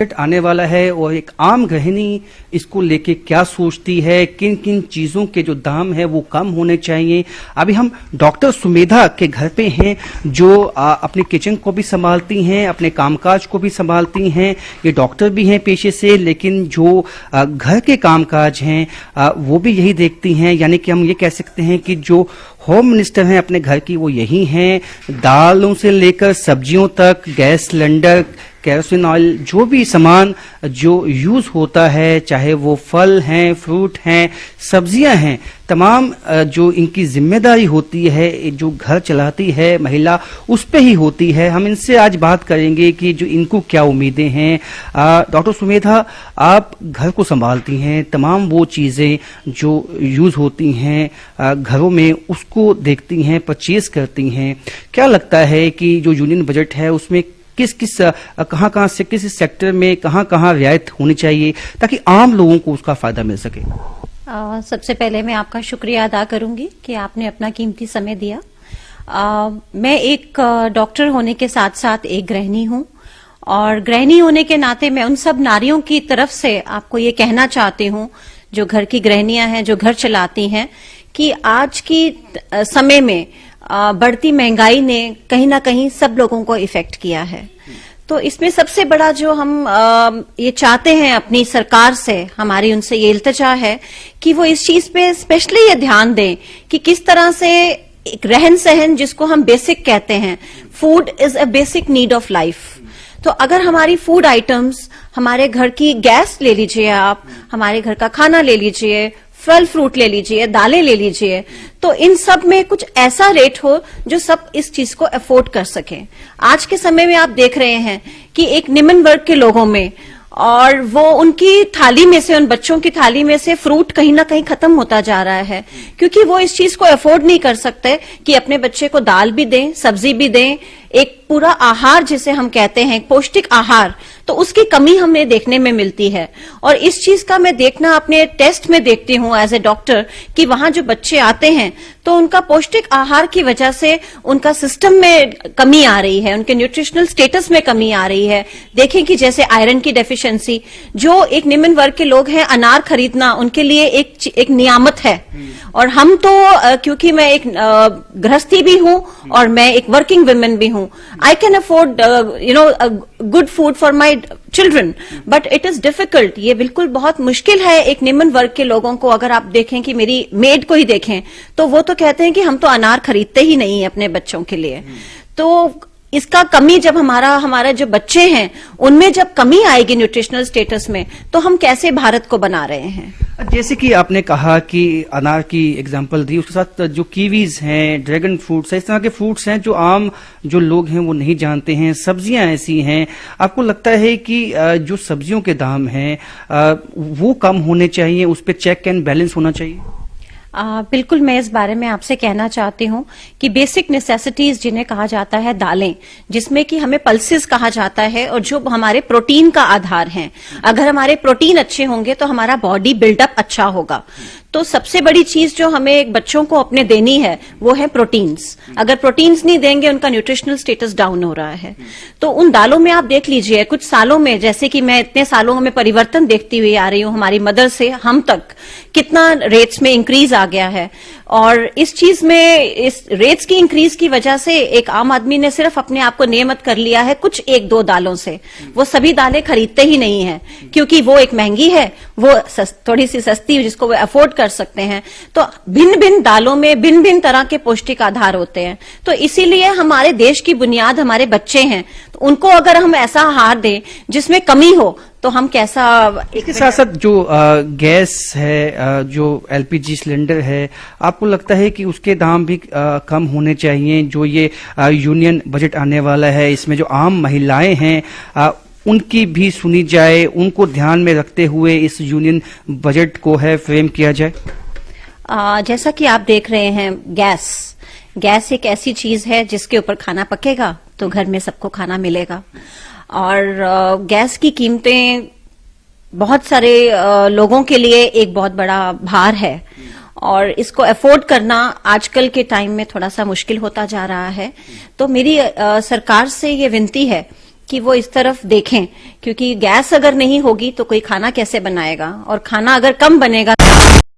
Budget आने वाला है और एक आम गृहिणी इसको लेके क्या सोचती है, किन किन चीजों के जो दाम है वो कम होने चाहिए। अभी हम डॉक्टर सुमेधा के घर पे हैं, जो अपने किचन को भी संभालती हैं, अपने कामकाज को भी संभालती हैं। ये डॉक्टर भी हैं पेशे से, लेकिन जो घर के कामकाज हैं वो भी यही देखती हैं। यानी कि हम ये कह सकते हैं कि जो होम मिनिस्टर हैं अपने घर की वो यही हैं। दालों से लेकर सब्जियों तक, गैस सिलेंडर, केरोसिन ऑयल, जो भी सामान जो यूज होता है, चाहे वो फल हैं, फ्रूट हैं, सब्जियां हैं, तमाम जो इनकी जिम्मेदारी होती है, जो घर चलाती है महिला, उस पे ही होती है। हम इनसे आज बात करेंगे कि जो इनको क्या उम्मीदें हैं। डॉक्टर सुमेधा, आप घर को संभालती हैं, तमाम वो चीजें जो यूज होती हैं घरों में उसको देखती हैं, परचेज करती हैं। क्या लगता है कि जो यूनियन बजट है उसमें कहाँ से किस सेक्टर में कहाँ रियायत होनी चाहिए ताकि आम लोगों को उसका फायदा मिल सके? सबसे पहले मैं आपका शुक्रिया अदा करूंगी कि आपने अपना कीमती समय दिया। मैं एक डॉक्टर होने के साथ साथ एक गृहिणी हूं, और गृहिणी होने के नाते मैं उन सब नारियों की तरफ से आपको ये कहना चाहती हूं जो घर की गृहिणियां हैं, जो घर चलाती हैं, कि आज की समय में बढ़ती महंगाई ने कहीं ना कहीं सब लोगों को इफेक्ट किया है। तो इसमें सबसे बड़ा जो हम ये चाहते हैं अपनी सरकार से, हमारी उनसे ये इल्तिजा है कि वो इस चीज पे स्पेशली ये ध्यान दें कि किस तरह से एक रहन सहन, जिसको हम बेसिक कहते हैं, food is a basic need of life. तो अगर हमारी फूड आइटम्स, हमारे घर की गैस ले लीजिए आप, हमारे घर का खाना ले लीजिए, फल फ्रूट ले लीजिए, दालें ले लीजिए, तो इन सब में कुछ ऐसा रेट हो जो सब इस चीज को अफोर्ड कर सकें। आज के समय में आप देख रहे हैं कि एक निम्न वर्ग के लोगों में, और वो उनकी थाली में से, उन बच्चों की थाली में से फ्रूट कहीं ना कहीं खत्म होता जा रहा है, क्योंकि वो इस चीज को अफोर्ड नहीं कर सकते कि अपने बच्चे को दाल भी दें, सब्जी भी दें, एक पूरा आहार जिसे हम कहते हैं पौष्टिक आहार, तो उसकी कमी हमें देखने में मिलती है। और इस चीज का मैं देखना अपने टेस्ट में देखती हूं एज ए डॉक्टर कि वहां जो बच्चे आते हैं तो उनका पौष्टिक आहार की वजह से उनका सिस्टम में कमी आ रही है, उनके न्यूट्रिशनल स्टेटस में कमी आ रही है। देखें कि जैसे आयरन की डेफिशिएंसी, जो एक निम्न वर्ग के लोग हैं, अनार खरीदना उनके लिए एक नियामत है। और हम तो क्योंकि मैं एक गृहस्थी भी हूं और मैं एक वर्किंग वुमेन भी हूं, I can afford good food for my children, but it is difficult. ये बिल्कुल बहुत मुश्किल है एक निम्न वर्ग के लोगों को। अगर आप देखें कि मेरी मेड को ही देखें तो वो तो कहते हैं कि हम तो अनार खरीदते ही नहीं है अपने बच्चों के लिए। तो इसका कमी जब हमारे जो बच्चे हैं उनमें जब कमी आएगी न्यूट्रिशनल स्टेटस में, तो हम कैसे भारत को बना रहे हैं। जैसे कि आपने कहा कि अनार की एग्जांपल दी, उसके साथ जो कीवीज हैं, ड्रैगन फ्रूट्स हैं, इस तरह के फ्रूट्स हैं जो आम जो लोग हैं वो नहीं जानते हैं। सब्जियां ऐसी हैं, आपको लगता है कि जो सब्जियों के दाम हैं वो कम होने चाहिए, उस पर चेक एंड बैलेंस होना चाहिए? बिल्कुल, मैं इस बारे में आपसे कहना चाहती हूं कि बेसिक नेसेसिटीज जिन्हें कहा जाता है दालें, जिसमें कि हमें पल्सेस कहा जाता है और जो हमारे प्रोटीन का आधार हैं, अगर हमारे प्रोटीन अच्छे होंगे तो हमारा बॉडी बिल्डअप अच्छा होगा। तो सबसे बड़ी चीज जो हमें एक बच्चों को अपने देनी है वो है प्रोटीन्स। अगर प्रोटीन्स नहीं देंगे उनका न्यूट्रिशनल स्टेटस डाउन हो रहा है। तो उन दालों में आप देख लीजिए, कुछ सालों में, जैसे कि मैं इतने सालों में परिवर्तन देखती हुई आ रही हूं, हमारी मदर से हम तक कितना रेट्स में इंक्रीज आ गया है। और इस चीज में, इस रेट्स की इंक्रीज की वजह से एक आम आदमी ने सिर्फ अपने आप को नियमित कर लिया है कुछ एक दो दालों से। वो सभी दालें खरीदते ही नहीं है क्योंकि वो एक महंगी है, वो थोड़ी सी सस्ती जिसको वो अफोर्ड कर सकते हैं। तो भिन्न भिन्न दालों में भिन्न भिन्न तरह के पौष्टिक आधार होते हैं। तो इसीलिए हमारे देश की बुनियाद हमारे बच्चे हैं, तो उनको अगर हम ऐसा आहार दें जिसमें कमी हो तो हम कैसा। इसके साथ साथ जो गैस है, जो एलपीजी सिलेंडर है, आपको लगता है कि उसके दाम भी कम होने चाहिए? जो ये यूनियन बजट आने वाला है, इसमें जो आम महिलाएं हैं उनकी भी सुनी जाए, उनको ध्यान में रखते हुए इस यूनियन बजट को है फ्रेम किया जाए। जैसा कि आप देख रहे हैं, गैस एक ऐसी चीज है जिसके ऊपर खाना पकेगा तो घर में सबको खाना मिलेगा। और गैस की कीमतें बहुत सारे लोगों के लिए एक बहुत बड़ा भार है, और इसको अफोर्ड करना आजकल के टाइम में थोड़ा सा मुश्किल होता जा रहा है। तो मेरी सरकार से ये विनती है कि वो इस तरफ देखें, क्योंकि गैस अगर नहीं होगी तो कोई खाना कैसे बनाएगा, और खाना अगर कम बनेगा